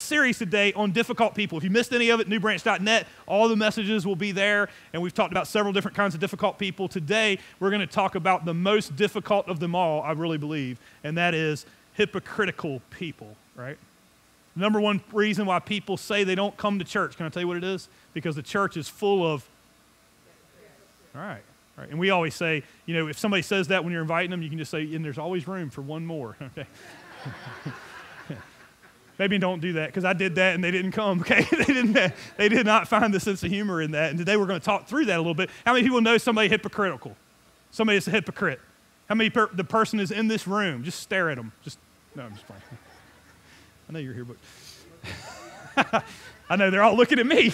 series today on difficult people. If you missed any of it, newbranch.net, all the messages will be there, and we've talked about several different kinds of difficult people. Today, we're going to talk about the most difficult of them all, I really believe, and that is hypocritical people, right? Number one reason why people say they don't come to church, can I tell you what it is? Because the church is full of, all right. Right. And we always say, if somebody says that when you're inviting them, you can just say, and there's always room for one more, okay? Maybe don't do that, because I did that and they didn't come, okay? They did not find the sense of humor in that, and today we're going to talk through that a little bit. How many people know somebody hypocritical? Somebody that's a hypocrite. How many the person is in this room? Just stare at them. No, I'm just playing. I know you're here, but I know they're all looking at me.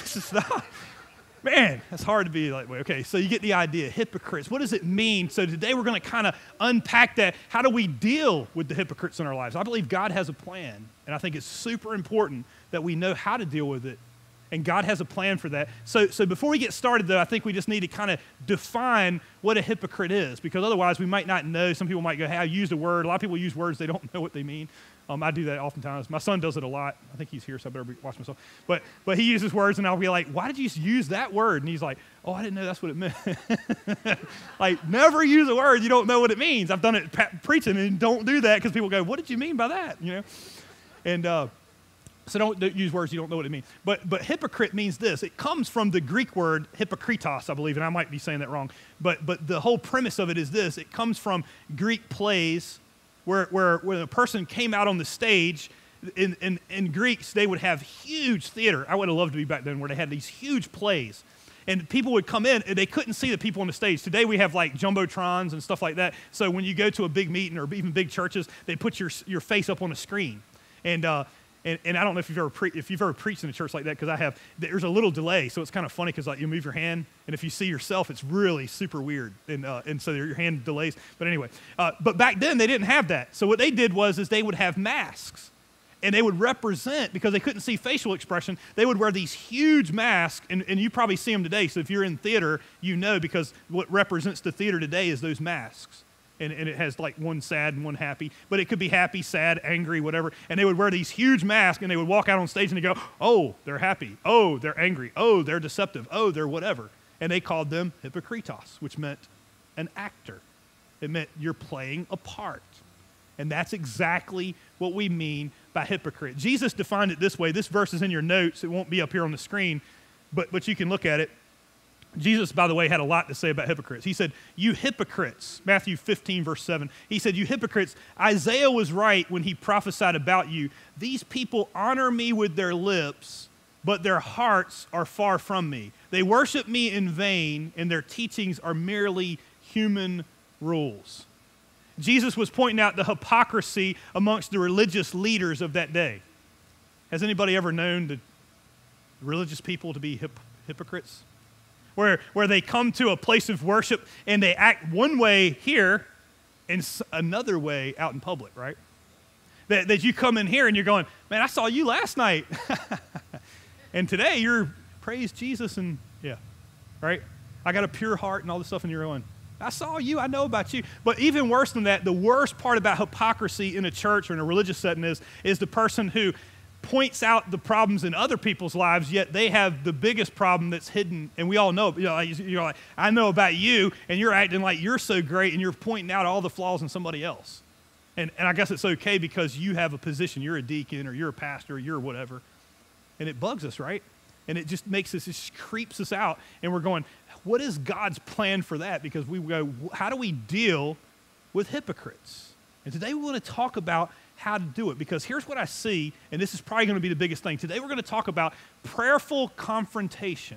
Man, that's hard to be like, okay, so you get the idea, hypocrites. What does it mean? So today we're going to kind of unpack that. How do we deal with the hypocrites in our lives? I believe God has a plan, and I think it's super important that we know how to deal with it, and God has a plan for that. So before we get started, though, I think we just need to kind of define what a hypocrite is, because otherwise we might not know. Some people might go, hey, I used a word. A lot of people use words they don't know what they mean. I do that oftentimes. My son does it a lot. I think he's here, so I better watch myself. But he uses words, and I'll be like, why did you use that word? And he's like, oh, I didn't know that's what it meant. Like, never use a word you don't know what it means. I've done it preaching, and don't do that, because people go, what did you mean by that? And so don't use words you don't know what it means. But hypocrite means this. It comes from the Greek word hypokritos, I believe, and I might be saying that wrong. But the whole premise of it is this. It comes from Greek plays where a person came out on the stage. In Greeks, they would have huge theater. I would have loved to be back then, where they had these huge plays. And people would come in, and they couldn't see the people on the stage. Today, we have like jumbotrons and stuff like that. So when you go to a big meeting or even big churches, they put your face up on a screen. And I don't know if you've ever preached in a church like that, because I have. There's a little delay, so it's kind of funny, because like you move your hand, and if you see yourself, it's really super weird, and so your hand delays. But anyway, but back then they didn't have that. So what they did was they would have masks, and they would represent, because they couldn't see facial expression. They would wear these huge masks, and you probably see them today. So if you're in theater, because what represents the theater today is those masks. And it has like one sad and one happy, but it could be happy, sad, angry, whatever. And they would wear these huge masks, and they would walk out on stage, and they go, oh, they're happy. Oh, they're angry. Oh, they're deceptive. Oh, they're whatever. And they called them hypocritos, which meant an actor. It meant you're playing a part. And that's exactly what we mean by hypocrite. Jesus defined it this way. This verse is in your notes. It won't be up here on the screen, but you can look at it. Jesus, by the way, had a lot to say about hypocrites. He said, you hypocrites, Matthew 15, verse 7. He said, you hypocrites, Isaiah was right when he prophesied about you. These people honor me with their lips, but their hearts are far from me. They worship me in vain, and their teachings are merely human rules. Jesus was pointing out the hypocrisy amongst the religious leaders of that day. Has anybody ever known the religious people to be hypocrites? Where they come to a place of worship and they act one way here and another way out in public, right? That you come in here and you're going, man, I saw you last night. And today you're praise Jesus and yeah, right? I got a pure heart and all this stuff, and you're going, I saw you, I know about you. But even worse than that, the worst part about hypocrisy in a church or in a religious setting is the person who points out the problems in other people's lives, yet they have the biggest problem that's hidden, and we all know. You're like, I know about you, and you're acting like you're so great, and you're pointing out all the flaws in somebody else. And I guess it's okay because you have a position. You're a deacon, or you're a pastor, or you're whatever. And it bugs us, right? And it just makes us, it just creeps us out, and we're going, what is God's plan for that? Because we go, how do we deal with hypocrites? And today we want to talk about how to do it, because here's what I see, and this is probably going to be the biggest thing. Today we're going to talk about prayerful confrontation.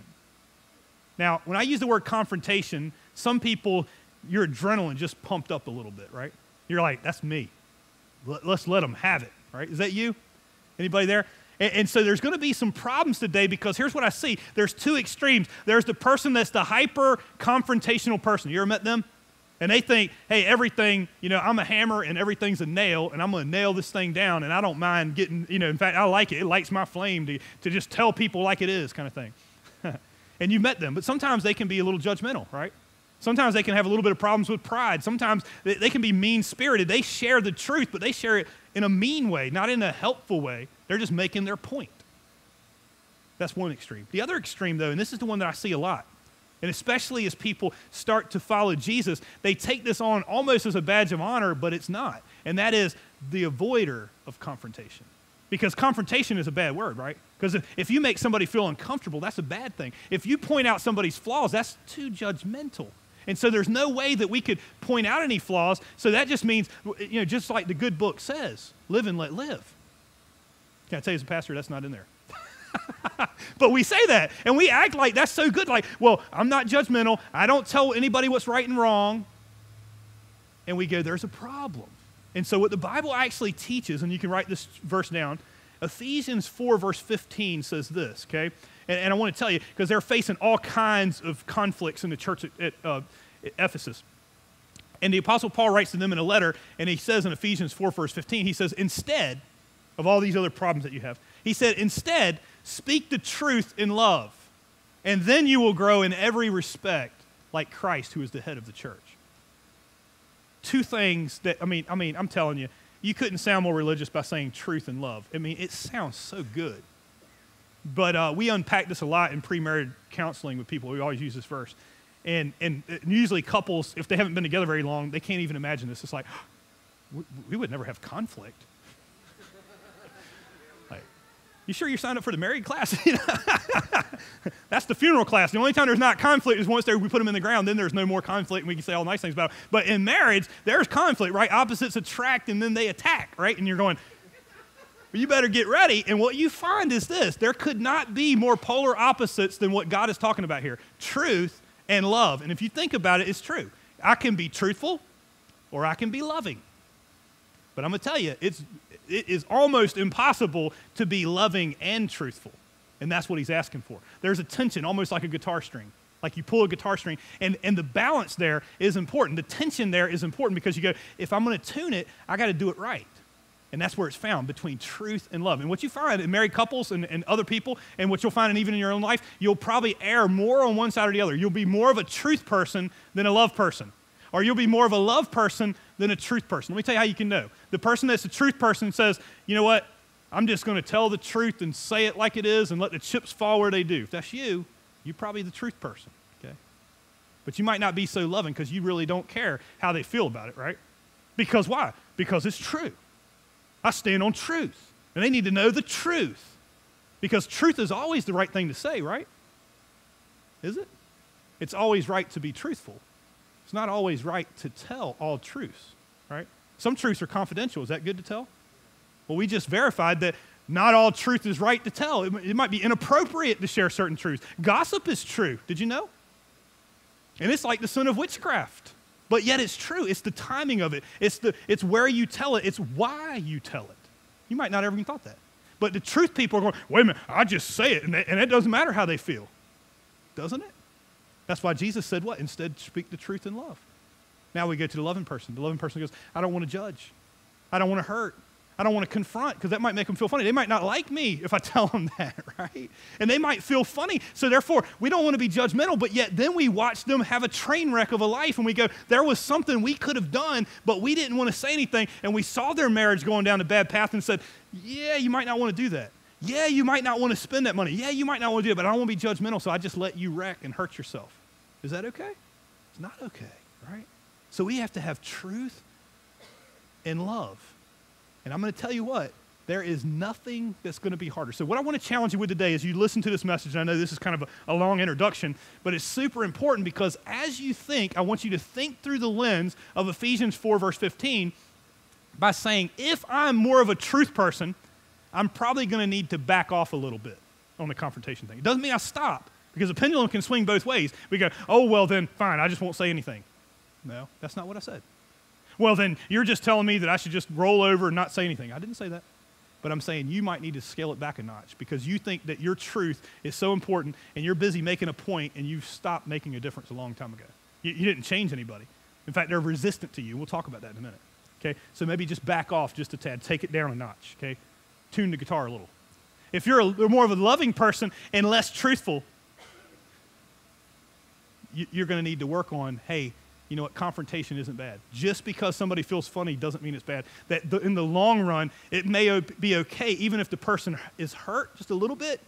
Now, when I use the word confrontation, some people, your adrenaline just pumped up a little bit, right? You're like, that's me. Let's let them have it, right? Is that you? Anybody there? And so there's going to be some problems today, because here's what I see. There's two extremes. There's the person that's the hyper-confrontational person. You ever met them? And they think, hey, everything, I'm a hammer and everything's a nail, and I'm going to nail this thing down, and I don't mind getting, in fact, I like it. It lights my flame to just tell people like it is, kind of thing. And you've met them, but sometimes they can be a little judgmental, right? Sometimes they can have a little bit of problems with pride. Sometimes they can be mean-spirited. They share the truth, but they share it in a mean way, not in a helpful way. They're just making their point. That's one extreme. The other extreme, though, and this is the one that I see a lot, and especially as people start to follow Jesus, they take this on almost as a badge of honor, but it's not. And that is the avoider of confrontation. Because confrontation is a bad word, right? Because if you make somebody feel uncomfortable, that's a bad thing. If you point out somebody's flaws, that's too judgmental. And so there's no way that we could point out any flaws. So that just means, just like the good book says, live and let live. Can I tell you as a pastor, that's not in there. But we say that, and we act like that's so good. Like, well, I'm not judgmental. I don't tell anybody what's right and wrong. And we go, there's a problem. And so what the Bible actually teaches, and you can write this verse down, Ephesians 4, verse 15 says this, okay? And I want to tell you, because they're facing all kinds of conflicts in the church at Ephesus. And the Apostle Paul writes to them in a letter, and he says in Ephesians 4, verse 15, he says, instead of all these other problems that you have, he said, instead, speak the truth in love, and then you will grow in every respect like Christ, who is the head of the church. Two things that, I'm telling you, you couldn't sound more religious by saying truth and love. It sounds so good. But we unpack this a lot in pre-marriage counseling with people. We always use this verse. And usually couples, if they haven't been together very long, they can't even imagine this. It's like, we would never have conflict. Like, you sure you signed up for the married class? That's the funeral class. The only time there's not conflict is once we put them in the ground, then there's no more conflict, and we can say all nice things about it. But in marriage, there's conflict, right? Opposites attract, and then they attack, right? And you're going, well, you better get ready. And what you find is this. There could not be more polar opposites than what God is talking about here. Truth and love. And if you think about it, it's true. I can be truthful or I can be loving. But I'm going to tell you, it is almost impossible to be loving and truthful. And that's what he's asking for. There's a tension, almost like a guitar string. Like you pull a guitar string, and the balance there is important. The tension there is important because you go, if I'm going to tune it, I got to do it right. And that's where it's found, between truth and love. And what you find in married couples and other people, and what you'll find and even in your own life, you'll probably err more on one side or the other. You'll be more of a truth person than a love person. Or you'll be more of a love person than a truth person. Let me tell you how you can know. The person that's a truth person says, you know what, I'm just going to tell the truth and say it like it is and let the chips fall where they do. If that's you, you're probably the truth person, okay? But you might not be so loving because you really don't care how they feel about it, right? Because why? Because it's true. I stand on truth, and they need to know the truth, because truth is always the right thing to say, right? Is it? It's always right to be truthful. It's not always right to tell all truths, right? Some truths are confidential. Is that good to tell? Well, we just verified that not all truth is right to tell. It might be inappropriate to share certain truths. Gossip is true. Did you know? And it's like the sin of witchcraft. But yet it's true. It's the timing of it. It's where you tell it. It's why you tell it. You might not ever even thought that. But the truth people are going, wait a minute, I just say it, and it doesn't matter how they feel. Doesn't it? That's why Jesus said what? Instead, speak the truth in love. Now we go to the loving person. The loving person goes, I don't want to judge. I don't want to hurt. I don't want to confront, because that might make them feel funny. They might not like me if I tell them that, right? And they might feel funny. So therefore, we don't want to be judgmental, but yet then we watch them have a train wreck of a life, and we go, there was something we could have done, but we didn't want to say anything, and we saw their marriage going down a bad path and said, yeah, you might not want to do that. Yeah, you might not want to spend that money. Yeah, you might not want to do it, but I don't want to be judgmental, so I just let you wreck and hurt yourself. Is that okay? It's not okay, right? So we have to have truth and love. And I'm going to tell you what, there is nothing that's going to be harder. So what I want to challenge you with today is you listen to this message, and I know this is kind of a long introduction, but it's super important, because as you think, I want you to think through the lens of Ephesians 4, verse 15, by saying, if I'm more of a truth person, I'm probably going to need to back off a little bit on the confrontation thing. It doesn't mean I stop, because the pendulum can swing both ways. We go, oh, well then, fine, I just won't say anything. No, that's not what I said. Well, then you're just telling me that I should just roll over and not say anything. I didn't say that. But I'm saying you might need to scale it back a notch, because you think that your truth is so important, and you're busy making a point, and you've stopped making a difference a long time ago. You didn't change anybody. In fact, they're resistant to you. We'll talk about that in a minute. Okay? So maybe just back off just a tad. Take it down a notch. Okay? Tune the guitar a little. If you're more of a loving person and less truthful, you're going to need to work on, hey, you know what, confrontation isn't bad. Just because somebody feels funny doesn't mean it's bad. In the long run, it may be okay even if the person is hurt just a little bit,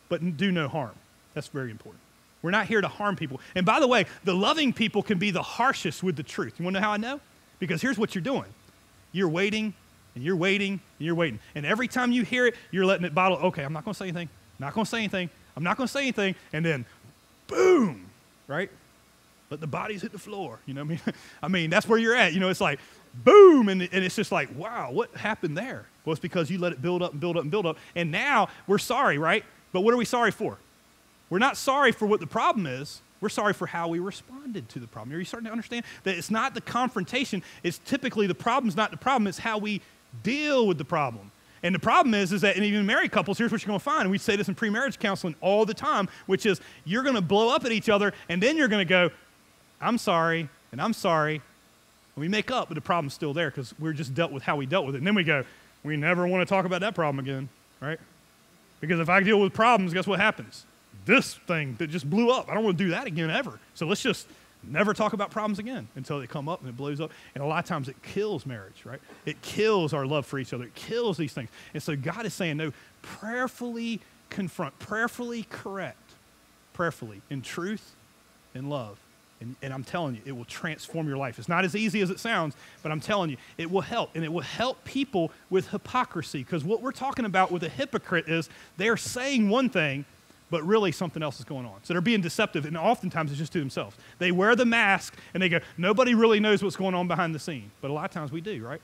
but do no harm. That's very important. We're not here to harm people. And by the way, the loving people can be the harshest with the truth. You want to know how I know? Because here's what you're doing. You're waiting, and you're waiting, and you're waiting. And every time you hear it, you're letting it bottle. Okay, I'm not going to say anything. Not going to say anything. I'm not going to say anything. And then, boom, right? Let the bodies hit the floor. You know what I mean? I mean, that's where you're at. You know, it's like, boom, and it's just like, wow, what happened there? Well, it's because you let it build up and build up and build up. And now we're sorry, right? But what are we sorry for? We're not sorry for what the problem is. We're sorry for how we responded to the problem. Are you starting to understand that it's not the confrontation? It's typically the problem's not the problem. It's how we deal with the problem. And the problem is that in even married couples, here's what you're going to find. And we say this in pre-marriage counseling all the time, which is you're going to blow up at each other, and then you're going to go, I'm sorry, and I'm sorry. And we make up, but the problem's still there because we're just dealt with how we dealt with it. And then we go, we never want to talk about that problem again, right? Because if I deal with problems, guess what happens? This thing that just blew up. I don't want to do that again ever. So let's just never talk about problems again until they come up and it blows up. And a lot of times it kills marriage, right? It kills our love for each other. It kills these things. And so God is saying, no, prayerfully confront, prayerfully correct, prayerfully in truth and love. And I'm telling you, it will transform your life. It's not as easy as it sounds, but I'm telling you, it will help. And it will help people with hypocrisy, because what we're talking about with a hypocrite is they're saying one thing, but really something else is going on. So they're being deceptive, and oftentimes it's just to themselves. They wear the mask, and they go, nobody really knows what's going on behind the scene. But a lot of times we do, right?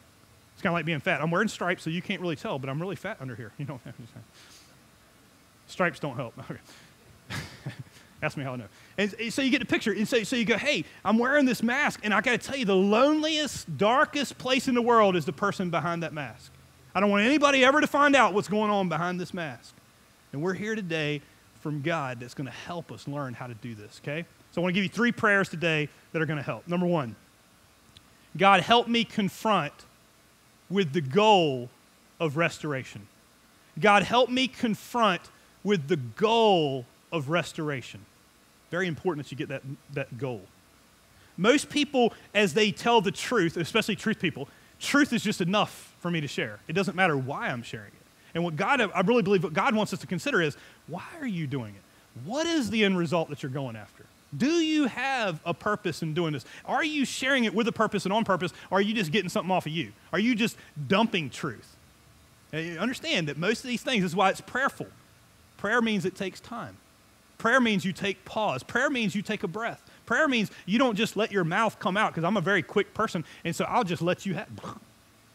It's kind of like being fat. I'm wearing stripes, so you can't really tell, but I'm really fat under here. You know, stripes don't help. Okay. Ask me how I know. And so you get the picture. And so you go, hey, I'm wearing this mask, and I got to tell you, the loneliest, darkest place in the world is the person behind that mask. I don't want anybody ever to find out what's going on behind this mask. And we're here today from God that's going to help us learn how to do this, okay? So I want to give you 3 prayers today that are going to help. Number 1, God, help me confront with the goal of restoration. God, help me confront with the goal of restoration. Very important that you get that goal. Most people, as they tell the truth, especially truth people, truth is just enough for me to share. It doesn't matter why I'm sharing it. And I really believe what God wants us to consider is, why are you doing it? What is the end result that you're going after? Do you have a purpose in doing this? Are you sharing it with a purpose and on purpose, or are you just getting something off of you? Are you just dumping truth? And you understand that most of these things, this is why it's prayerful. Prayer means it takes time. Prayer means you take pause. Prayer means you take a breath. Prayer means you don't just let your mouth come out, because I'm a very quick person, and so I'll just let you have,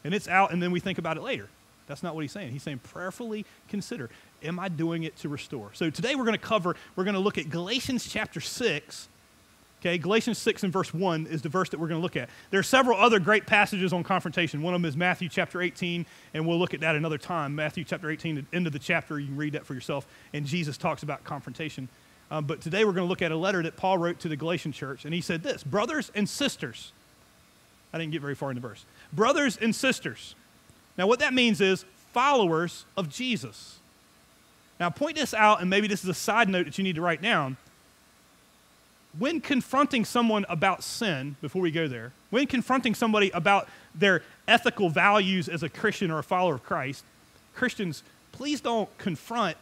and it's out, and then we think about it later. That's not what he's saying. He's saying prayerfully consider, am I doing it to restore? So today we're going to look at Galatians chapter 6. Okay, Galatians 6 and verse 1 is the verse that we're going to look at. There are several other great passages on confrontation. One of them is Matthew chapter 18, and we'll look at that another time. Matthew chapter 18, the end of the chapter, you can read that for yourself, and Jesus talks about confrontation. But today we're going to look at a letter that Paul wrote to the Galatian church, and he said this, brothers and sisters. I didn't get very far in the verse. Brothers and sisters. Now what that means is followers of Jesus. Now point this out, and maybe this is a side note that you need to write down. When confronting someone about sin, before we go there, when confronting somebody about their ethical values as a Christian or a follower of Christ, Christians, please don't confront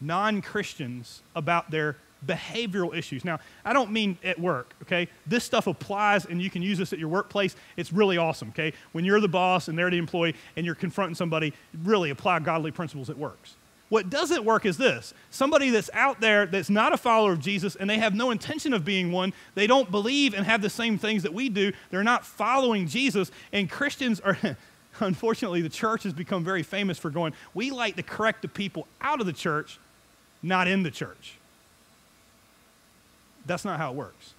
non-Christians about their behavioral issues. Now, I don't mean at work, okay? This stuff applies, and you can use this at your workplace. It's really awesome, okay? When you're the boss and they're the employee and you're confronting somebody, really apply godly principles, it works. What doesn't work is this. Somebody that's out there that's not a follower of Jesus, and they have no intention of being one, they don't believe and have the same things that we do, they're not following Jesus, and Christians are, unfortunately, the church has become very famous for going, we like to correct the people out of the church, not in the church. That's not how it works.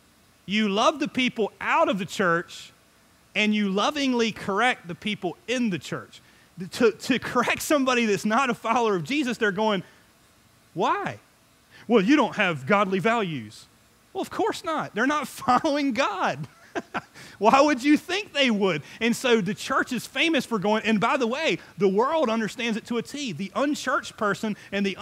You love the people out of the church, and you lovingly correct the people in the church. To correct somebody that's not a follower of Jesus, they're going, why? Well, you don't have godly values. Well, of course not. They're not following God. Why would you think they would? And so the church is famous for going, and by the way, the world understands it to a T. The unchurched person and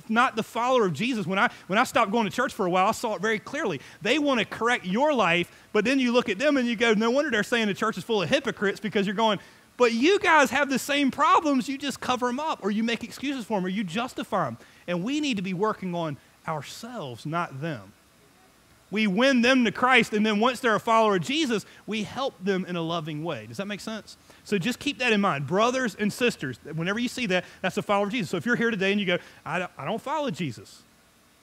not the follower of Jesus, when I stopped going to church for a while, I saw it very clearly. They want to correct your life, but then you look at them and you go, no wonder they're saying the church is full of hypocrites, because you're going, but you guys have the same problems, you just cover them up, or you make excuses for them, or you justify them. And we need to be working on ourselves, not them. We win them to Christ, and then once they're a follower of Jesus, we help them in a loving way. Does that make sense? So just keep that in mind. Brothers and sisters, whenever you see that, that's a follower of Jesus. So if you're here today and you go, I don't follow Jesus.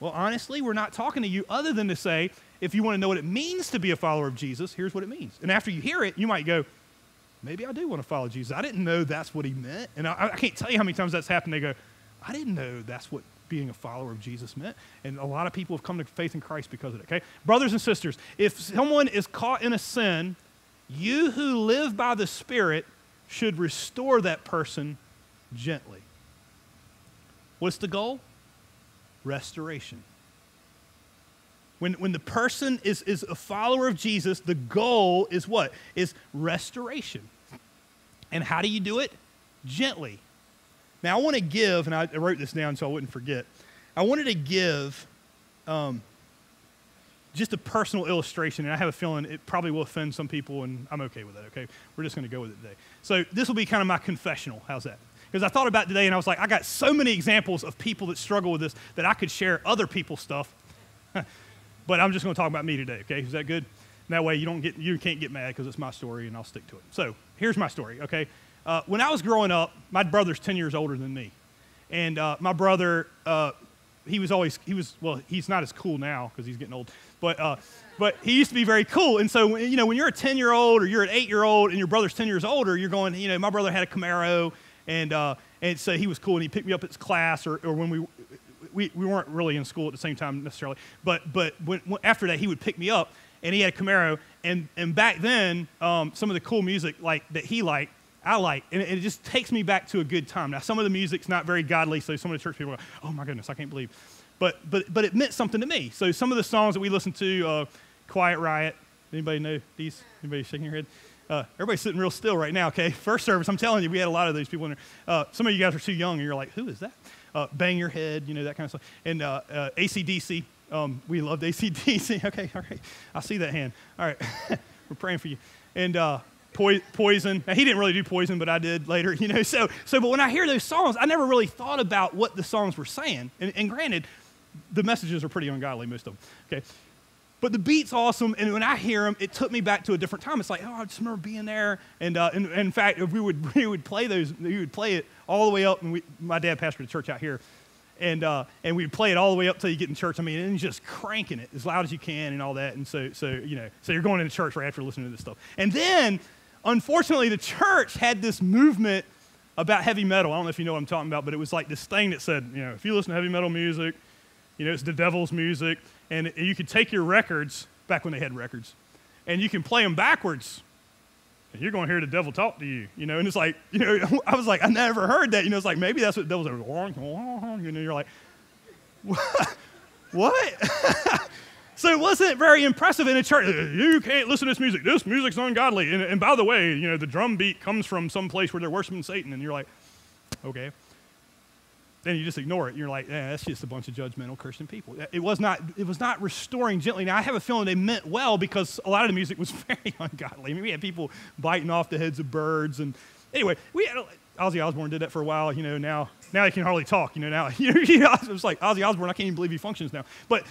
Well, honestly, we're not talking to you other than to say, if you want to know what it means to be a follower of Jesus, here's what it means. And after you hear it, you might go, maybe I do want to follow Jesus. I didn't know that's what he meant. And I can't tell you how many times that's happened. They go, I didn't know that's what being a follower of Jesus meant. And a lot of people have come to faith in Christ because of it, okay? Brothers and sisters, if someone is caught in a sin, you who live by the Spirit should restore that person gently. What's the goal? Restoration. When the person is a follower of Jesus, the goal is what? Is restoration. And how do you do it? Gently. Now, I want to give, and I wrote this down so I wouldn't forget. I wanted to give just a personal illustration, and I have a feeling it probably will offend some people, and I'm okay with that, okay? We're just going to go with it today. So this will be kind of my confessional. How's that? Because I thought about it today, and I was like, I got so many examples of people that struggle with this that I could share other people's stuff, but I'm just going to talk about me today, okay? Is that good? And that way you can't get mad because it's my story, and I'll stick to it. So here's my story, okay? When I was growing up, my brother's 10 years older than me. And my brother, he's not as cool now because he's getting old. But he used to be very cool. And so, when you're a 10-year-old or you're an 8-year-old and your brother's 10 years older, you're going, my brother had a Camaro. And so he was cool. And he picked me up at his class or when we weren't really in school at the same time necessarily. But after that, he would pick me up. And he had a Camaro. And back then, some of the cool music that he liked, I like, and it just takes me back to a good time. Now, some of the music's not very godly, so some of the church people go, oh my goodness, I can't believe. But it meant something to me. So some of the songs that we listened to, Quiet Riot, anybody know these? Anybody shaking your head? Everybody's sitting real still right now, okay? First service, I'm telling you, we had a lot of these people in there. Some of you guys are too young, and you're like, who is that? Bang Your Head, that kind of stuff. And AC/DC, we loved AC/DC. Okay, all right. I see that hand. All right, we're praying for you. And Poison. Now, he didn't really do Poison, but I did later, but when I hear those songs, I never really thought about what the songs were saying. And granted, the messages are pretty ungodly, most of them, okay? But the beat's awesome, and when I hear them, it took me back to a different time. It's like, I just remember being there. And in fact, if we would play those, we would play it all the way up, and my dad pastored a church out here, and we'd play it all the way up till you get in church. I mean, and just cranking it as loud as you can and all that. And so you're going into church right after listening to this stuff. And then, unfortunately, the church had this movement about heavy metal. I don't know if you know what I'm talking about, but it was like this thing that said, if you listen to heavy metal music, it's the devil's music, and you could take your records, back when they had records, and you can play them backwards, and you're going to hear the devil talk to you, and it's like, I was like, I never heard that, it's like, maybe that's what the devil's like, you're like, what? So it wasn't very impressive in a church. You can't listen to this music. This music's ungodly. And by the way, the drum beat comes from some place where they're worshiping Satan. And you're like, okay. Then you just ignore it. You're like, that's just a bunch of judgmental Christian people. It was not restoring gently. Now, I have a feeling they meant well because a lot of the music was very ungodly. I mean, we had people biting off the heads of birds. And anyway, Ozzy Osbourne did that for a while. Now he can hardly talk. Now, it's like Ozzy Osbourne, I can't even believe he functions now. But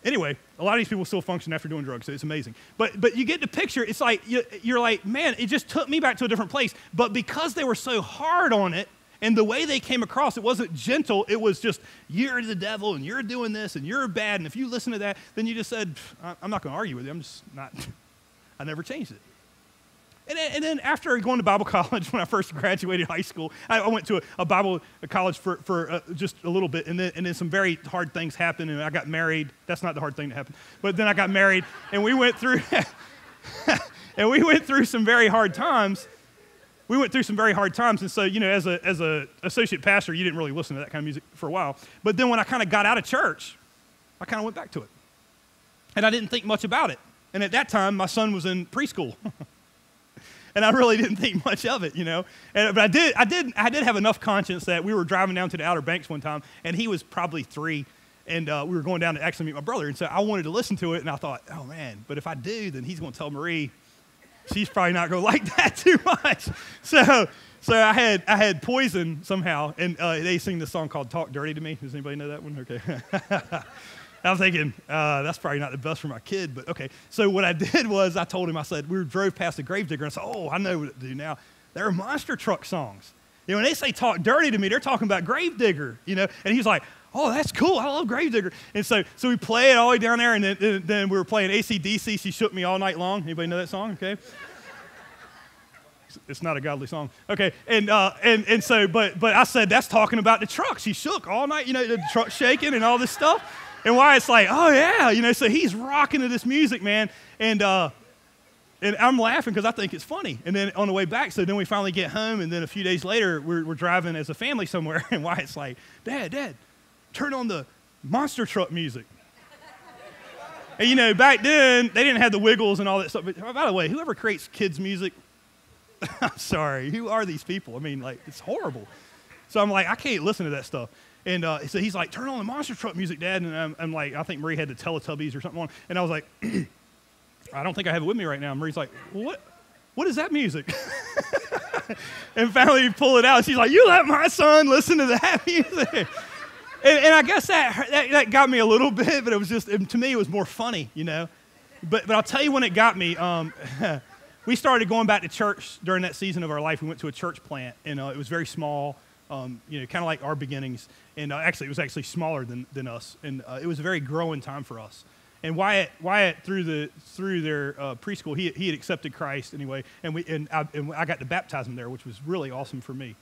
anyway, a lot of these people still function after doing drugs, so it's amazing. But you get the picture. It's like, you're like, man, it just took me back to a different place. But because they were so hard on it, and the way they came across, it wasn't gentle. It was just, you're the devil, and you're doing this, and you're bad, and if you listen to that, then you just said, I'm not going to argue with you. I'm just not, I never changed it. And then after going to Bible college, when I first graduated high school, I went to a Bible college for just a little bit, and then some very hard things happened, and I got married. That's not the hard thing that happened. But then I got married, and we went through some very hard times. And so, as a associate pastor, you didn't really listen to that kind of music for a while. But then when I kind of got out of church, I kind of went back to it. And I didn't think much about it. And at that time, my son was in preschool. And I really didn't think much of it, but I did have enough conscience that we were driving down to the Outer Banks one time, and he was probably 3, and we were going down to actually meet my brother. And so I wanted to listen to it, and I thought, oh, man, but if I do, then he's going to tell Marie. She's probably not going to like that too much. So I had Poison somehow, and they sing this song called Talk Dirty to Me. Does anybody know that one? Okay. I was thinking, that's probably not the best for my kid, but okay. So what I did was I told him, I said, we drove past the Gravedigger, and I said, oh, I know what to do now. They're monster truck songs. When they say Talk Dirty to Me, they're talking about Gravedigger, and he was like, oh, that's cool. I love Gravedigger. And so we play it all the way down there, and then we were playing AC/DC, She Shook Me All Night Long. Anybody know that song? Okay. It's not a godly song. Okay. And so, but I said, that's talking about the truck. She shook all night, the truck shaking and all this stuff. And Wyatt's like, oh, yeah, so he's rocking to this music, man. And I'm laughing because I think it's funny. And then on the way back, so then we finally get home, and then a few days later, we're driving as a family somewhere, and Wyatt's like, Dad, turn on the monster truck music. And, back then, they didn't have the Wiggles and all that stuff. But by the way, whoever creates kids' music, I'm sorry, who are these people? I mean, it's horrible. So I'm like, I can't listen to that stuff. And so he's like, turn on the monster truck music, Dad. And I'm like, I think Marie had the Teletubbies or something on. And I was like, I don't think I have it with me right now. And Marie's like, what is that music? And finally we pull it out. She's like, you let my son listen to that music. And I guess that got me a little bit, but it was just, to me, it was more funny, But I'll tell you when it got me. We started going back to church during that season of our life. We went to a church plant, and it was very small. Kind of like our beginnings, and actually it was actually smaller than us, and it was a very growing time for us. And Wyatt through their preschool, he had accepted Christ anyway, and I got to baptize him there, which was really awesome for me,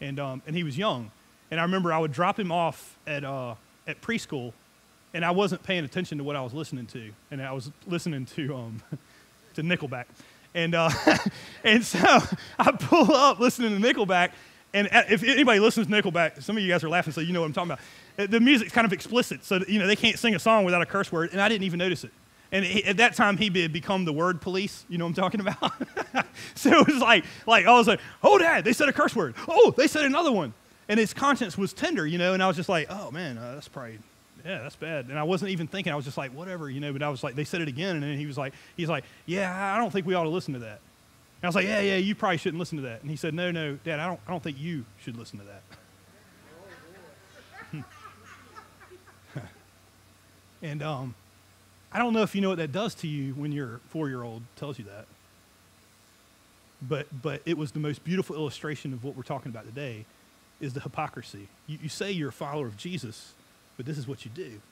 and he was young, and I remember I would drop him off at preschool, and I wasn't paying attention to what I was listening to, and I was listening to Nickelback, and and so I pull up listening to Nickelback. And if anybody listens to Nickelback, some of you guys are laughing, so you know what I'm talking about. The music's kind of explicit, so they can't sing a song without a curse word, and I didn't even notice it. And at that time, he had become the word police. You know what I'm talking about? So it was like I was like, oh, Dad, they said a curse word. Oh, they said another one. And his conscience was tender, and I was just like, oh, man, that's probably, yeah, that's bad. And I wasn't even thinking. I was just like, whatever, but I was like, they said it again, and then he's like, yeah, I don't think we ought to listen to that. And I was like, yeah, you probably shouldn't listen to that. And he said, no, Dad, I don't think you should listen to that. And I don't know if you know what that does to you when your 4-year-old tells you that. But it was the most beautiful illustration of what we're talking about today, is the hypocrisy. You say you're a follower of Jesus, but this is what you do.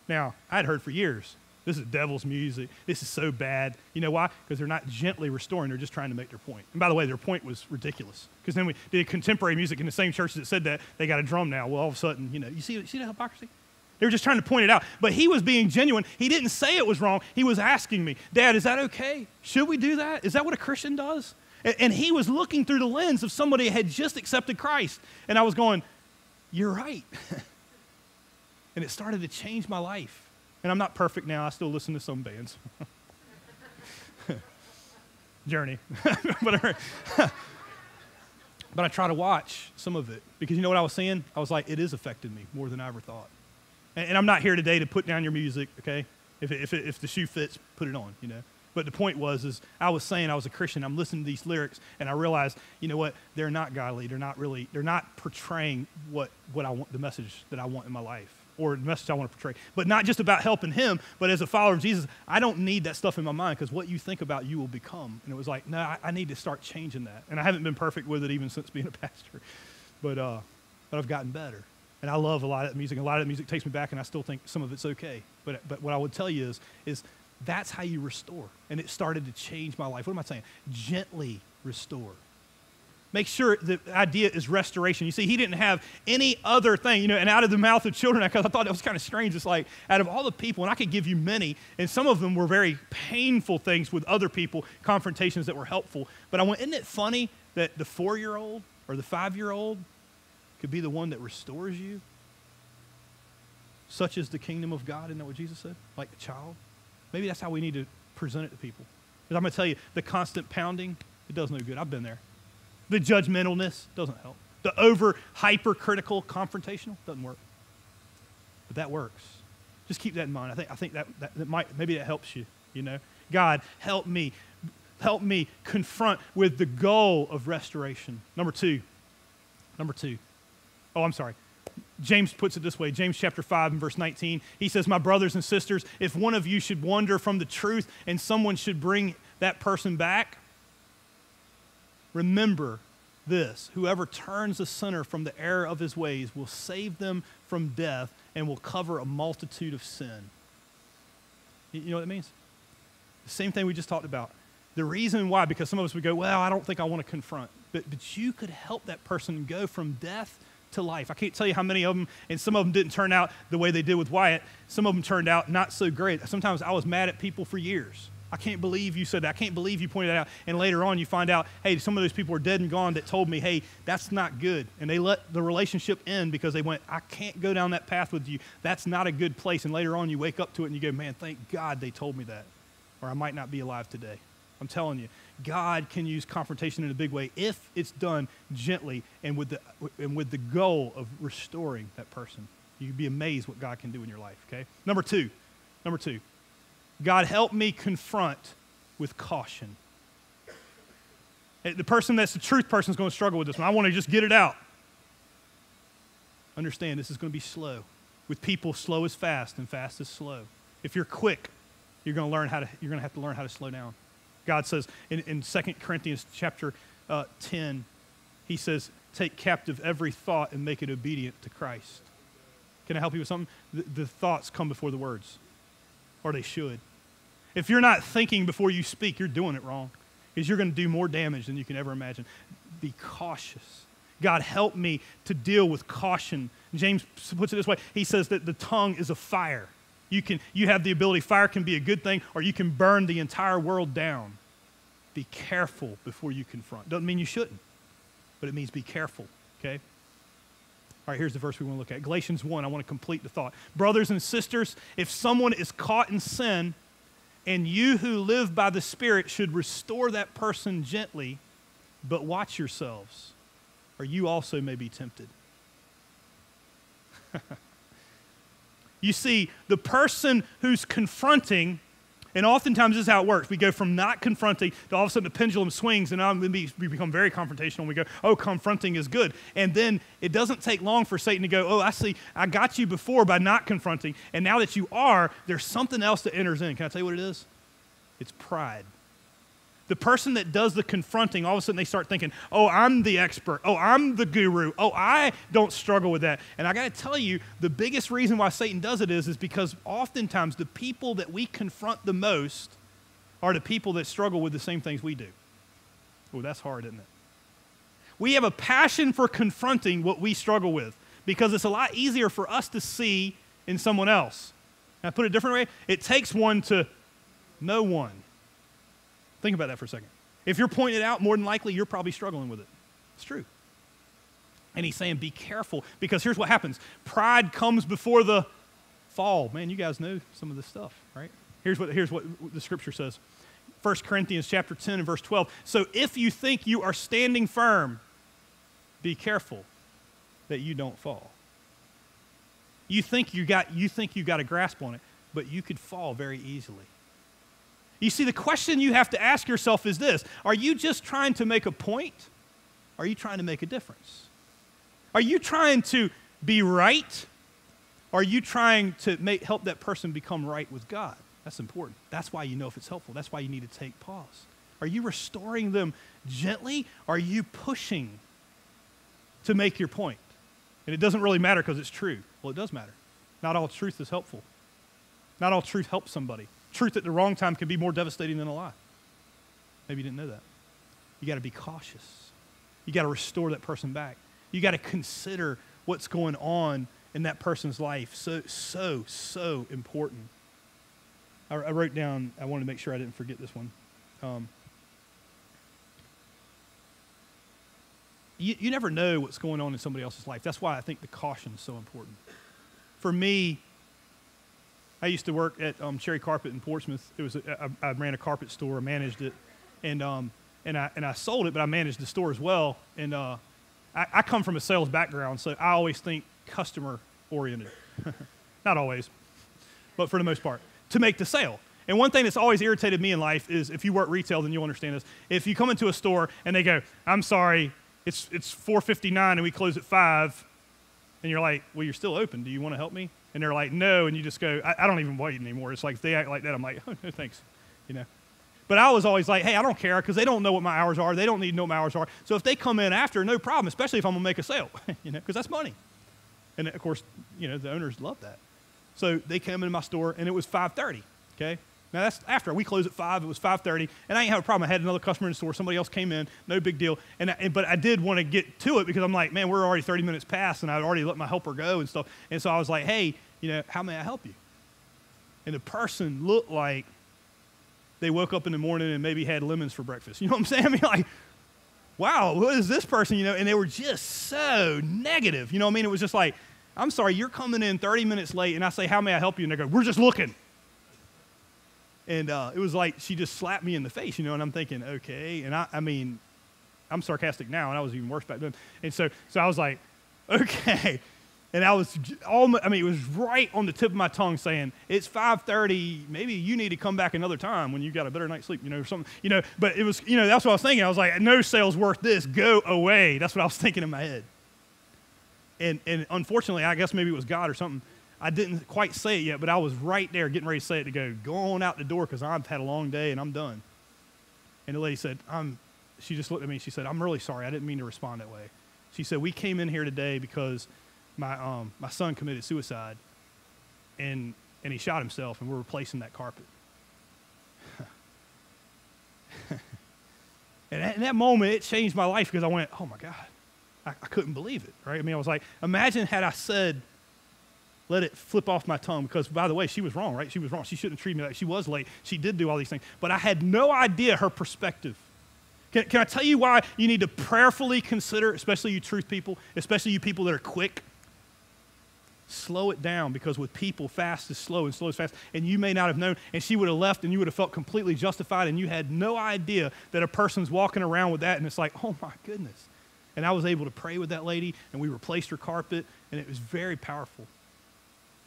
Now, I'd heard for years, this is devil's music. This is so bad. You know why? Because they're not gently restoring. They're just trying to make their point. And by the way, their point was ridiculous. Because then we did contemporary music in the same church that said that. They got a drum now. Well, all of a sudden, you see the hypocrisy? They were just trying to point it out. But he was being genuine. He didn't say it was wrong. He was asking me, Dad, is that okay? Should we do that? Is that what a Christian does? And he was looking through the lens of somebody who had just accepted Christ. And I was going, you're right. And it started to change my life. And I'm not perfect now. I still listen to some bands. Journey. But I try to watch some of it. Because you know what I was saying? I was like, it is affected me more than I ever thought. And I'm not here today to put down your music, okay? If the shoe fits, put it on, But the point is I was saying I was a Christian. I'm listening to these lyrics, and I realized, you know what? They're not godly. They're not portraying what I want, the message that I want in my life, or the message I want to portray. But not just about helping him, but as a follower of Jesus, I don't need that stuff in my mind, because what you think about, you will become. And it was like, no, I need to start changing that. And I haven't been perfect with it even since being a pastor, but I've gotten better. And I love a lot of that music. A lot of that music takes me back, and I still think some of it's okay. But what I would tell you is that's how you restore. And it started to change my life. What am I saying? Gently restore. Make sure the idea is restoration. You see, he didn't have any other thing, and out of the mouth of children, because I thought that was kind of strange. It's like, out of all the people, and I could give you many, and some of them were very painful things with other people, confrontations that were helpful. But I went, isn't it funny that the 4-year-old or the 5-year-old could be the one that restores you? Such is the kingdom of God. Isn't that what Jesus said? Like a child. Maybe that's how we need to present it to people. Because I'm going to tell you, the constant pounding, it does no good. I've been there. The judgmentalness doesn't help. The hypercritical confrontational doesn't work. But that works. Just keep that in mind. I think that might, maybe that helps you, you know. God, help me confront with the goal of restoration. Number two. Oh, I'm sorry. James puts it this way, James chapter 5 and verse 19. He says, my brothers and sisters, if one of you should wander from the truth and someone should bring that person back, remember this, whoever turns a sinner from the error of his ways will save them from death and will cover a multitude of sin. You know what that means? The same thing we just talked about. The reason why, because some of us would go, well, I don't think I want to confront. But you could help that person go from death to life. I can't tell you how many of them, and some of them didn't turn out the way they did with Wyatt. Some of them turned out not so great. Sometimes I was mad at people for years. I can't believe you said that. I can't believe you pointed that out. And later on you find out, hey, some of those people are dead and gone that told me, hey, that's not good. And they let the relationship end because they went, I can't go down that path with you. That's not a good place. And later on you wake up to it and you go, man, thank God they told me that. Or I might not be alive today. I'm telling you, God can use confrontation in a big way if it's done gently and with the goal of restoring that person. You'd be amazed what God can do in your life, okay? Number two, God help me confront with caution. The person that's the truth person is going to struggle with this one. I want to just get it out. Understand, this is going to be slow. With people, slow is fast and fast is slow. If you're quick, you're going to have to learn how to slow down. God says in 2 Corinthians chapter 10, he says, take captive every thought and make it obedient to Christ. Can I help you with something? The thoughts come before the words, or they should. If you're not thinking before you speak, you're doing it wrong, because you're going to do more damage than you can ever imagine. Be cautious. God, help me to deal with caution. James puts it this way. He says that the tongue is a fire. You have the ability, fire can be a good thing, or you can burn the entire world down. Be careful before you confront. Doesn't mean you shouldn't, but it means be careful, okay? All right, here's the verse we want to look at. Galatians 1, I want to complete the thought. Brothers and sisters, if someone is caught in sin, and you who live by the Spirit should restore that person gently, but watch yourselves, or you also may be tempted. You see, the person who's confronting, and oftentimes this is how it works. We go from not confronting to all of a sudden the pendulum swings, and we become very confrontational. We go, oh, confronting is good. And then it doesn't take long for Satan to go, oh, I see, I got you before by not confronting, and now that you are, there's something else that enters in. Can I tell you what it is? It's pride. The person that does the confronting, all of a sudden they start thinking, oh, I'm the expert. Oh, I'm the guru. Oh, I don't struggle with that. And I got to tell you, the biggest reason why Satan does it is because oftentimes the people that we confront the most are the people that struggle with the same things we do. Oh, that's hard, isn't it? We have a passion for confronting what we struggle with because it's a lot easier for us to see in someone else. Can I put it a different way? It takes one to know one. Think about that for a second. If you're pointing it out, more than likely you're probably struggling with it. It's true. And he's saying be careful, because here's what happens. Pride comes before the fall. Man, you guys know some of this stuff, right? Here's what the scripture says. 1 Corinthians chapter 10 and verse 12. So if you think you are standing firm, be careful that you don't fall. You think you got a grasp on it, but you could fall very easily. You see, the question you have to ask yourself is this: are you just trying to make a point? Or are you trying to make a difference? Are you trying to be right? Or are you trying to help that person become right with God? That's important. That's why you know if it's helpful. That's why you need to take pause. Are you restoring them gently? Or are you pushing to make your point? And it doesn't really matter because it's true. Well, it does matter. Not all truth is helpful. Not all truth helps somebody. Truth at the wrong time can be more devastating than a lie. Maybe you didn't know that. You got to be cautious. You got to restore that person back. You got to consider what's going on in that person's life. So important. I wrote down, I wanted to make sure I didn't forget this one. You never know what's going on in somebody else's life. That's why I think the caution is so important. For me, I used to work at Cherry Carpet in Portsmouth. I ran a carpet store, I managed it, and I sold it, but I managed the store as well. And I come from a sales background, so I always think customer oriented. Not always, but for the most part, to make the sale. And one thing that's always irritated me in life is, if you work retail, then you'll understand this. If you come into a store and they go, I'm sorry, it's 4:59 and we close at 5, and you're like, well, you're still open. Do you want to help me? And they're like, no, and you just go, I don't even wait anymore. It's like, if they act like that, I'm like, oh, no, thanks, you know. But I was always like, hey, I don't care, because they don't know what my hours are. They don't need to know what my hours are. So if they come in after, no problem, especially if I'm going to make a sale, you know, because that's money. And, of course, you know, the owners love that. So they came into my store, and it was 5:30, okay? Now, that's after. We closed at 5. It was 5:30, and I ain't have a problem. I had another customer in the store. Somebody else came in. No big deal. But I did want to get to it, because I'm like, man, we're already 30 minutes past, and I'd already let my helper go and stuff. And so I was like, hey, you know, how may I help you? And the person looked like they woke up in the morning and maybe had lemons for breakfast. You know what I'm saying? I mean, like, wow, who is this person? You know, and they were just so negative. You know what I mean? It was just like, I'm sorry, you're coming in 30 minutes late, and I say, how may I help you? And they go, we're just looking. And it was like she just slapped me in the face, you know, and I'm thinking, okay. And I mean, I'm sarcastic now, and I was even worse back then. And so I was like, okay. And I was it was right on the tip of my tongue saying, it's 5:30, maybe you need to come back another time when you got a better night's sleep, you know, or something. You know, but it was, you know, that's what I was thinking. I was like, no sale's worth this, go away. That's what I was thinking in my head. And unfortunately, I guess maybe it was God or something. I didn't quite say it yet, but I was right there getting ready to say it, to go on out the door, because I've had a long day and I'm done. And the lady said, she just looked at me and she said, I'm really sorry. I didn't mean to respond that way. She said, we came in here today because my son committed suicide, and he shot himself, and we're replacing that carpet. And in that moment, it changed my life, because I went, oh my God, I couldn't believe it, right? I mean, I was like, imagine had I said, let it flip off my tongue, because, by the way, she was wrong, right? She was wrong. She shouldn't have treated me like she was late. She did do all these things, but I had no idea her perspective. Can I tell you why you need to prayerfully consider, especially you truth people, especially you people that are quick? Slow it down, because with people, fast is slow and slow is fast, and you may not have known, and she would have left, and you would have felt completely justified, and you had no idea that a person's walking around with that, and it's like, oh my goodness. And I was able to pray with that lady, and we replaced her carpet, and it was very powerful.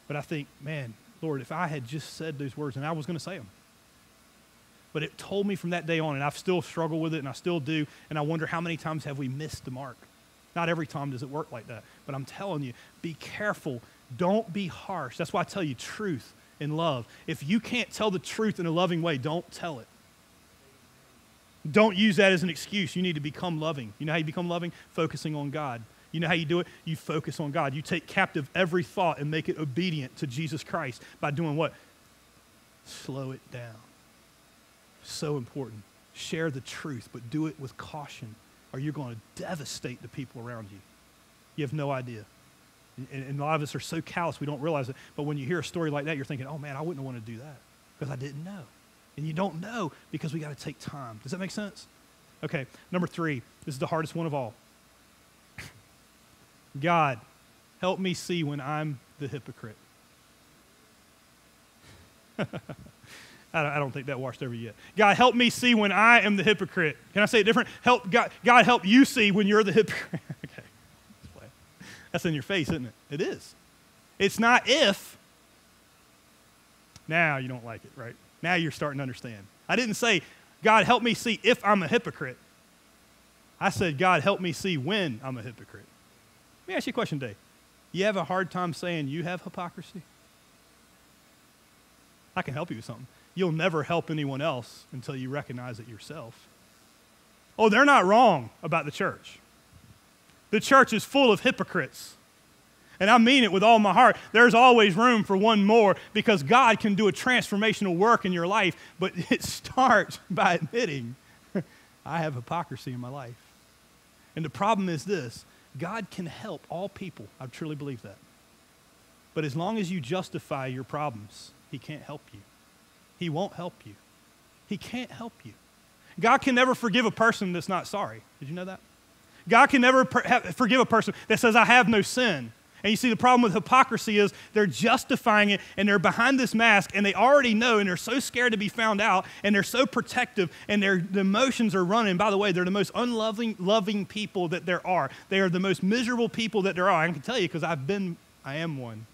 But I think, man, Lord, if I had just said those words, and I was going to say them. But it told me from that day on, and I've still struggled with it, and I still do, and I wonder how many times have we missed the mark. Not every time does it work like that. But I'm telling you, be careful. Don't be harsh. That's why I tell you truth and love. If you can't tell the truth in a loving way, don't tell it. Don't use that as an excuse. You need to become loving. You know how you become loving? Focusing on God. You know how you do it? You focus on God. You take captive every thought and make it obedient to Jesus Christ by doing what? Slow it down. So important. Share the truth, but do it with caution, or you're going to devastate the people around you. You have no idea. And a lot of us are so callous we don't realize it. But when you hear a story like that, you're thinking, oh man, I wouldn't want to do that, because I didn't know. And you don't know because we got to take time. Does that make sense? Okay, number 3. This is the hardest one of all. God, help me see when I'm the hypocrite. I don't think that washed over yet. God, help me see when I am the hypocrite. Can I say it different? God, help you see when you're the hypocrite. Okay. That's in your face, isn't it? It is. It's not if. Now you don't like it, right? Now you're starting to understand. I didn't say, God, help me see if I'm a hypocrite. I said, God, help me see when I'm a hypocrite. Let me ask you a question today. You have a hard time saying you have hypocrisy? I can help you with something. You'll never help anyone else until you recognize it yourself. Oh, they're not wrong about the church. The church is full of hypocrites. And I mean it with all my heart. There's always room for one more, because God can do a transformational work in your life, but it starts by admitting, I have hypocrisy in my life. And the problem is this: God can help all people. I truly believe that. But as long as you justify your problems, He can't help you. He won't help you. He can't help you. God can never forgive a person that's not sorry. Did you know that? God can never forgive a person that says, I have no sin. And you see, the problem with hypocrisy is they're justifying it, and they're behind this mask, and they already know, and they're so scared to be found out, and they're so protective, and the emotions are running. By the way, they're the most loving people that there are. They are the most miserable people that there are. I can tell you because I am one.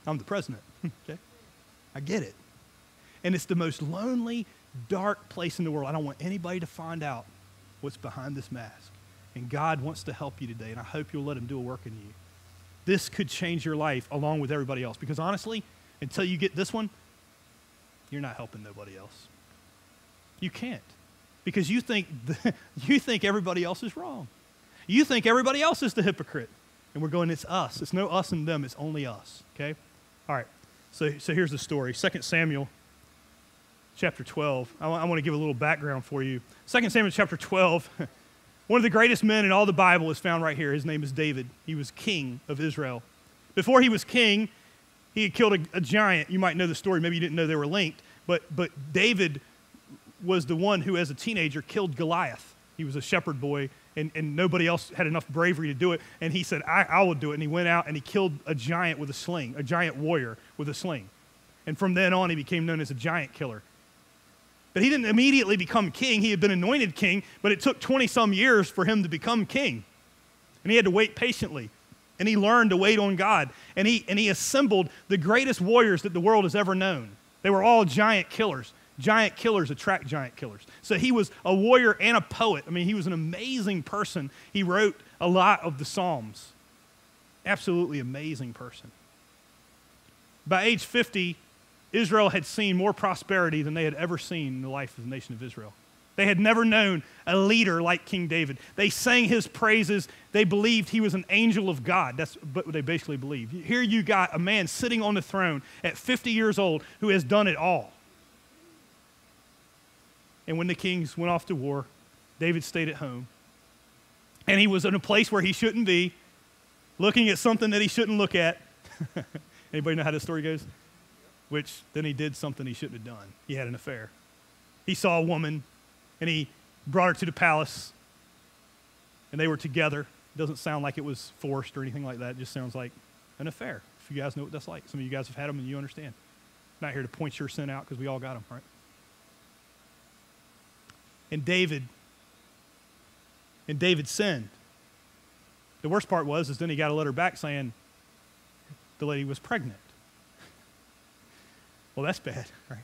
I'm the president, okay? I get it. And it's the most lonely, dark place in the world. I don't want anybody to find out what's behind this mask. And God wants to help you today, and I hope you'll let him do a work in you. This could change your life along with everybody else, because honestly, until you get this one, you're not helping nobody else. You can't, because you think everybody else is wrong. You think everybody else is the hypocrite, and we're going, it's us. It's no us and them. It's only us, okay? All right, so here's the story. 2 Samuel chapter 12. I want to give a little background for you. 2 Samuel chapter 12. One of the greatest men in all the Bible is found right here. His name is David. He was king of Israel. Before he was king, he had killed a giant. You might know the story. Maybe you didn't know they were linked. But David was the one who, as a teenager, killed Goliath. He was a shepherd boy, and nobody else had enough bravery to do it. And he said, I will do it. And he went out and he killed a giant with a sling, a giant warrior with a sling. And from then on, he became known as a giant killer. But he didn't immediately become king. He had been anointed king, but it took 20-some years for him to become king. And he had to wait patiently. And he learned to wait on God. And he assembled the greatest warriors that the world has ever known. They were all giant killers. Giant killers attract giant killers. So he was a warrior and a poet. I mean, he was an amazing person. He wrote a lot of the Psalms. Absolutely amazing person. By age 50, Israel had seen more prosperity than they had ever seen in the life of the nation of Israel. They had never known a leader like King David. They sang his praises. They believed he was an angel of God. That's what they basically believed. Here you got a man sitting on the throne at 50 years old who has done it all. And when the kings went off to war, David stayed at home. And he was in a place where he shouldn't be, looking at something that he shouldn't look at. Anybody know how this story goes? Which then he did something he shouldn't have done. He had an affair. He saw a woman, and he brought her to the palace, and they were together. It doesn't sound like it was forced or anything like that. It just sounds like an affair, if you guys know what that's like. Some of you guys have had them, and you understand. I'm not here to point your sin out, because we all got them, right? And David sinned. The worst part was then he got a letter back saying the lady was pregnant. Well, that's bad, right?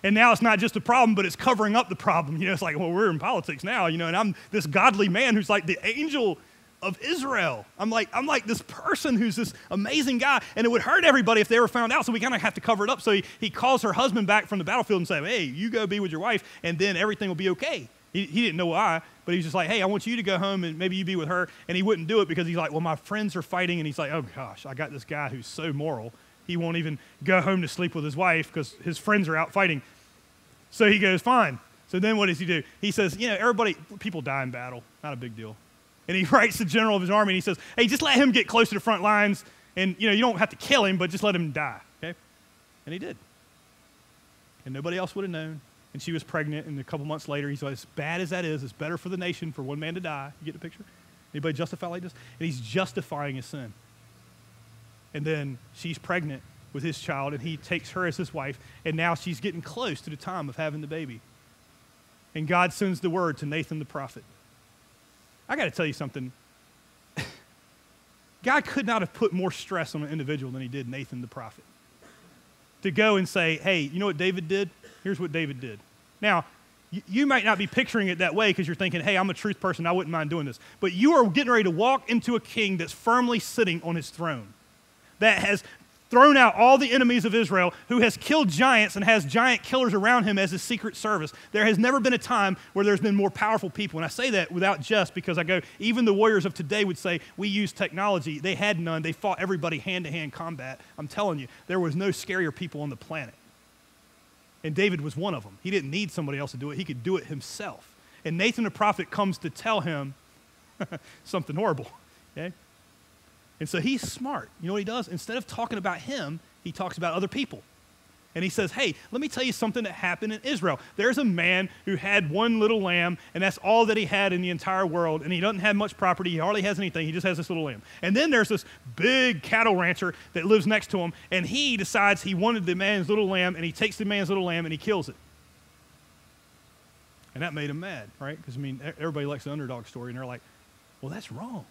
And now it's not just a problem, but it's covering up the problem. You know, it's like, well, we're in politics now, you know, and I'm this godly man who's like the angel of Israel. I'm like this person who's this amazing guy, and it would hurt everybody if they were found out, so we kind of have to cover it up. So he calls her husband back from the battlefield and says, hey, you go be with your wife, and then everything will be okay. He didn't know why, but he's just like, hey, I want you to go home, and maybe you be with her. And he wouldn't do it because he's like, well, my friends are fighting, and he's like, oh, gosh, I got this guy who's so moral. He won't even go home to sleep with his wife because his friends are out fighting. So he goes, fine. So then what does he do? He says, you know, people die in battle. Not a big deal. And he writes the general of his army, and he says, hey, just let him get close to the front lines, and, you know, you don't have to kill him, but just let him die, okay? And he did. And nobody else would have known. And she was pregnant, and a couple months later, he's like, as bad as that is, it's better for the nation for one man to die. You get the picture? Anybody justify like this? And he's justifying his sin. And then she's pregnant with his child, and he takes her as his wife, and now she's getting close to the time of having the baby. And God sends the word to Nathan the prophet. I got to tell you something. God could not have put more stress on an individual than he did Nathan the prophet. To go and say, hey, you know what David did? Here's what David did. Now, you might not be picturing it that way because you're thinking, hey, I'm a truth person. I wouldn't mind doing this. But you are getting ready to walk into a king that's firmly sitting on his throne, that has thrown out all the enemies of Israel, who has killed giants and has giant killers around him as his secret service. There has never been a time where there's been more powerful people. And I say that without jest because I go, even the warriors of today would say, we use technology. They had none. They fought everybody hand-to-hand combat. I'm telling you, there was no scarier people on the planet. And David was one of them. He didn't need somebody else to do it. He could do it himself. And Nathan the prophet comes to tell him something horrible, okay? And so he's smart. You know what he does? Instead of talking about him, he talks about other people. And he says, hey, let me tell you something that happened in Israel. There's a man who had one little lamb, and that's all that he had in the entire world, and he doesn't have much property. He hardly has anything. He just has this little lamb. And then there's this big cattle rancher that lives next to him, and he decides he wanted the man's little lamb, and he takes the man's little lamb, and he kills it. And that made him mad, right? Because, I mean, everybody likes the underdog story, and they're like, well, that's wrong.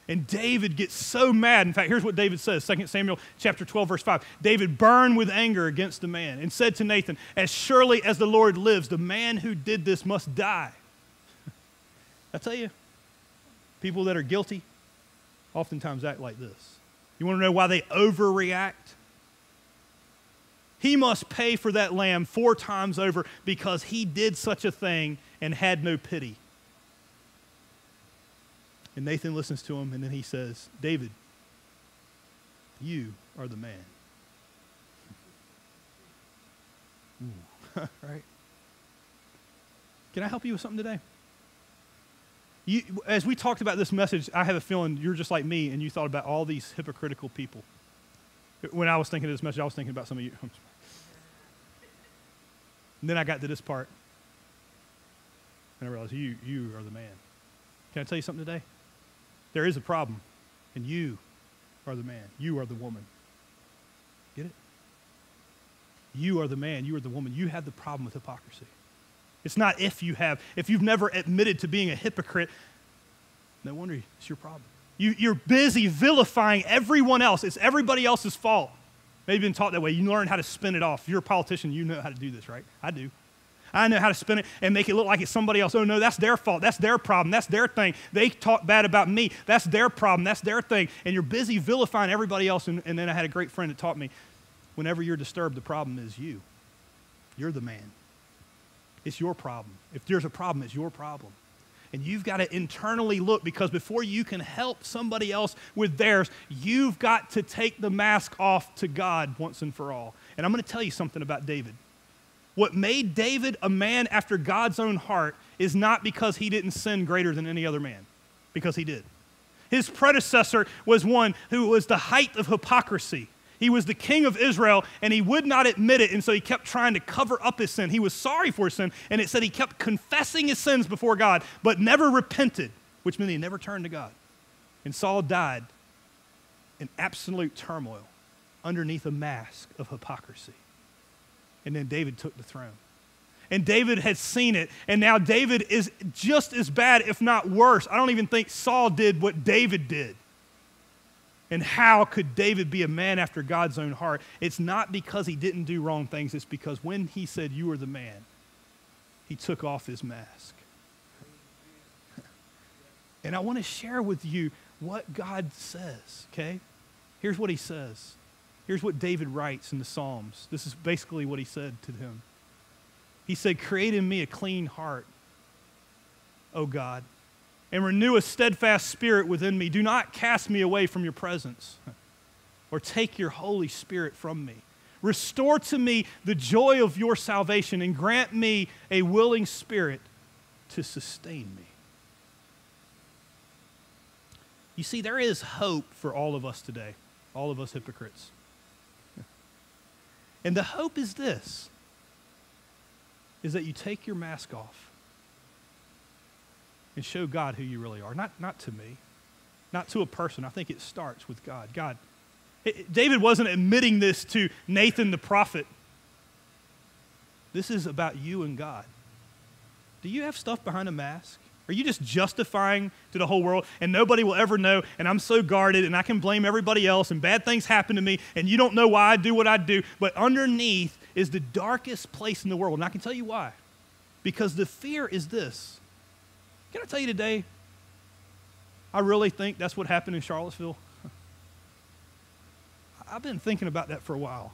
And David gets so mad. In fact, here's what David says, 2 Samuel chapter 12, verse 5. David burned with anger against the man and said to Nathan, as surely as the Lord lives, the man who did this must die. I tell you, people that are guilty oftentimes act like this. You want to know why they overreact? He must pay for that lamb 4 times over because he did such a thing and had no pity. And Nathan listens to him, and then he says, David, you are the man. Right? Can I help you with something today? As we talked about this message, I have a feeling you're just like me, and you thought about all these hypocritical people. When I was thinking of this message, I was thinking about some of you. And then I got to this part, and I realized you are the man. Can I tell you something today? There is a problem, and you are the man. You are the woman. Get it? You are the man. You are the woman. You have the problem with hypocrisy. It's not if you have. If you've never admitted to being a hypocrite, no wonder it's your problem. You're busy vilifying everyone else. It's everybody else's fault. Maybe you've been taught that way. You learn how to spin it off. If you're a politician, you know how to do this, right? I do. I know how to spin it and make it look like it's somebody else. Oh, no, that's their fault. That's their problem. That's their thing. They talk bad about me. That's their problem. That's their thing. And you're busy vilifying everybody else. And then I had a great friend that taught me, whenever you're disturbed, the problem is you. You're the man. It's your problem. If there's a problem, it's your problem. And you've got to internally look, because before you can help somebody else with theirs, you've got to take the mask off to God once and for all. And I'm going to tell you something about David. What made David a man after God's own heart is not because he didn't sin greater than any other man, because he did. His predecessor was one who was the height of hypocrisy. He was the king of Israel, and he would not admit it, and so he kept trying to cover up his sin. He was sorry for his sin, and it said he kept confessing his sins before God, but never repented, which meant he never turned to God. And Saul died in absolute turmoil underneath a mask of hypocrisy. And then David took the throne. And David had seen it, and now David is just as bad, if not worse. I don't even think Saul did what David did. And how could David be a man after God's own heart? It's not because he didn't do wrong things. It's because when he said, you are the man, he took off his mask. And I want to share with you what God says, okay? Here's what he says. Here's what David writes in the Psalms. This is basically what he said to him. He said, create in me a clean heart, O God, and renew a steadfast spirit within me. Do not cast me away from your presence or take your Holy Spirit from me. Restore to me the joy of your salvation and grant me a willing spirit to sustain me. You see, there is hope for all of us today, all of us hypocrites. And the hope is this, is that you take your mask off and show God who you really are. Not to me, not to a person. I think it starts with God. God. David wasn't admitting this to Nathan the prophet. This is about you and God. Do you have stuff behind a mask? Are you just justifying to the whole world and nobody will ever know, and I'm so guarded and I can blame everybody else and bad things happen to me and you don't know why I do what I do, but underneath is the darkest place in the world, and I can tell you why. Because the fear is this. Can I tell you today, I really think that's what happened in Charlottesville. I've been thinking about that for a while.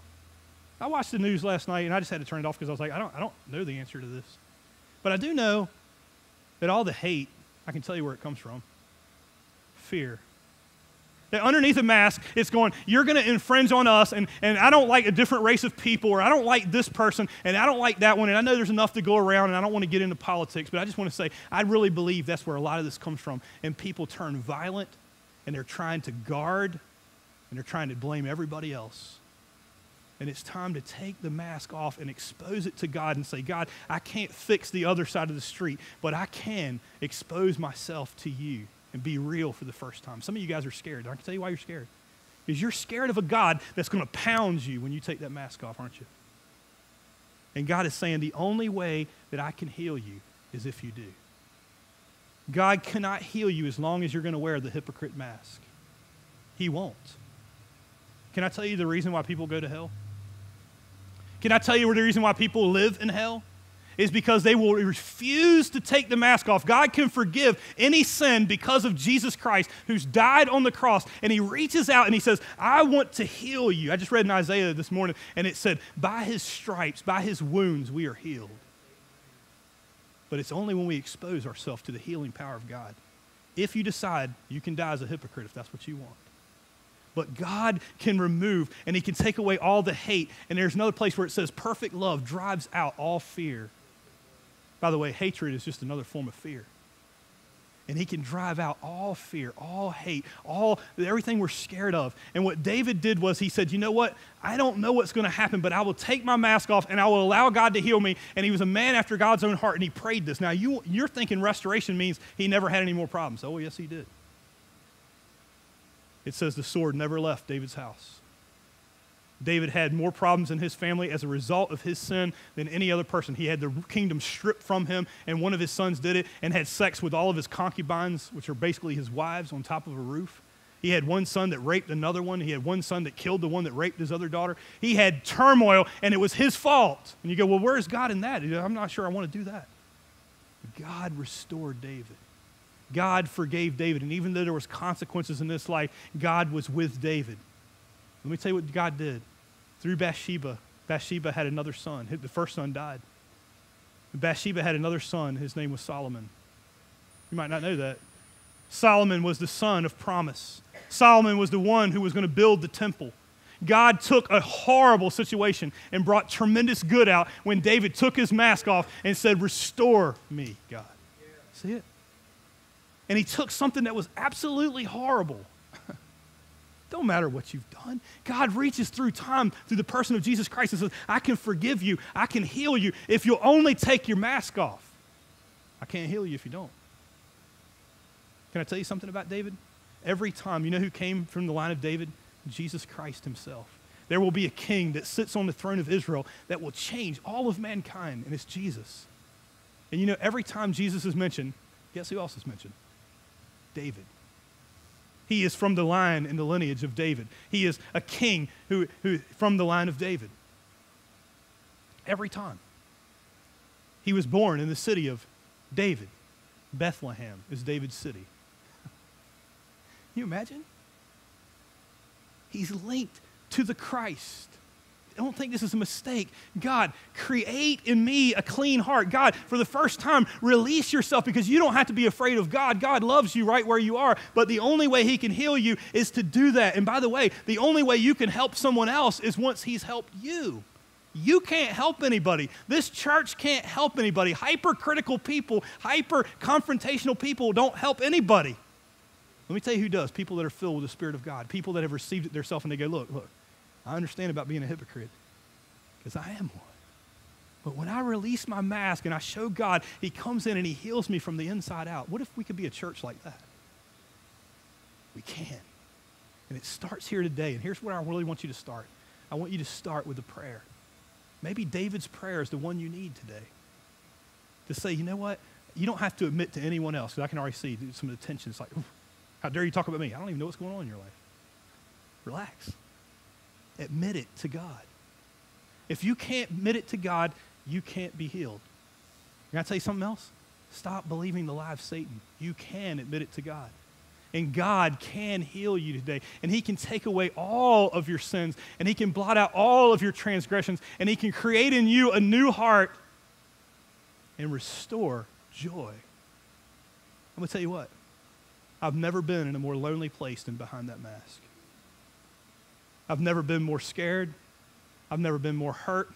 I watched the news last night and I just had to turn it off because I was like, I don't know the answer to this. But I do know that all the hate, I can tell you where it comes from. Fear. That underneath a mask, it's going, you're going to infringe on us, and I don't like a different race of people, or I don't like this person, and I don't like that one, and I know there's enough to go around, and I don't want to get into politics, but I just want to say, I really believe that's where a lot of this comes from, and people turn violent, and they're trying to guard, and they're trying to blame everybody else. And it's time to take the mask off and expose it to God and say, God, I can't fix the other side of the street, but I can expose myself to you and be real for the first time. Some of you guys are scared. I can tell you why you're scared. Because you're scared of a God that's going to pound you when you take that mask off, aren't you? And God is saying the only way that I can heal you is if you do. God cannot heal you as long as you're going to wear the hypocrite mask. He won't. Can I tell you the reason why people go to hell? Can I tell you the reason why people live in hell? Is because they will refuse to take the mask off. God can forgive any sin because of Jesus Christ, who's died on the cross, and he reaches out and he says, I want to heal you. I just read in Isaiah this morning, and it said, by his stripes, by his wounds, we are healed. But it's only when we expose ourselves to the healing power of God. If you decide you can die as a hypocrite if that's what you want. But God can remove and he can take away all the hate. And there's another place where it says perfect love drives out all fear. By the way, hatred is just another form of fear. And he can drive out all fear, all hate, everything we're scared of. And what David did was he said, you know what? I don't know what's going to happen, but I will take my mask off and I will allow God to heal me. And he was a man after God's own heart, and he prayed this. Now, you're thinking restoration means he never had any more problems. Oh, yes, he did. It says the sword never left David's house. David had more problems in his family as a result of his sin than any other person. He had the kingdom stripped from him, and one of his sons did it and had sex with all of his concubines, which are basically his wives, on top of a roof. He had one son that raped another one. He had one son that killed the one that raped his other daughter. He had turmoil, and it was his fault. And you go, well, where's God in that? I'm not sure I want to do that. God restored David. God forgave David, and even though there was consequences in this life, God was with David. Let me tell you what God did. Through Bathsheba, Bathsheba had another son. The first son died. Bathsheba had another son. His name was Solomon. You might not know that. Solomon was the son of promise. Solomon was the one who was going to build the temple. God took a horrible situation and brought tremendous good out when David took his mask off and said, restore me, God. See it? And he took something that was absolutely horrible. Don't matter what you've done. God reaches through time, through the person of Jesus Christ, and says, I can forgive you. I can heal you if you'll only take your mask off. I can't heal you if you don't. Can I tell you something about David? Every time, you know who came from the line of David? Jesus Christ himself. There will be a king that sits on the throne of Israel that will change all of mankind, and it's Jesus. And you know, every time Jesus is mentioned, guess who else is mentioned? David. He is from the line and the lineage of David. He is a king who from the line of David. Every time. He was born in the city of David. Bethlehem is David's city. Can you imagine? He's linked to the Christ. I don't think this is a mistake. God, create in me a clean heart. God, for the first time, release yourself because you don't have to be afraid of God. God loves you right where you are, but the only way he can heal you is to do that. And by the way, the only way you can help someone else is once he's helped you. You can't help anybody. This church can't help anybody. Hypercritical people, hyper-confrontational people don't help anybody. Let me tell you who does. People that are filled with the Spirit of God. People that have received it themselves and they go, look, I understand about being a hypocrite because I am one. But when I release my mask and I show God, he comes in and he heals me from the inside out. What if we could be a church like that? We can. And it starts here today. And here's where I really want you to start. I want you to start with a prayer. Maybe David's prayer is the one you need today. To say, you know what? You don't have to admit to anyone else, because I can already see some of the tension. It's like, how dare you talk about me? I don't even know what's going on in your life. Relax. Admit it to God. If you can't admit it to God, you can't be healed. Can I tell you something else? Stop believing the lie of Satan. You can admit it to God. And God can heal you today. And he can take away all of your sins. And he can blot out all of your transgressions. And he can create in you a new heart and restore joy. I'm going to tell you what. I've never been in a more lonely place than behind that mask. I've never been more scared. I've never been more hurt.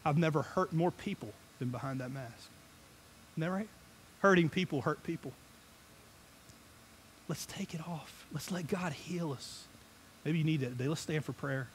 I've never hurt more people than behind that mask. Isn't that right? Hurting people hurt people. Let's take it off. Let's let God heal us. Maybe you need that today. Let's stand for prayer.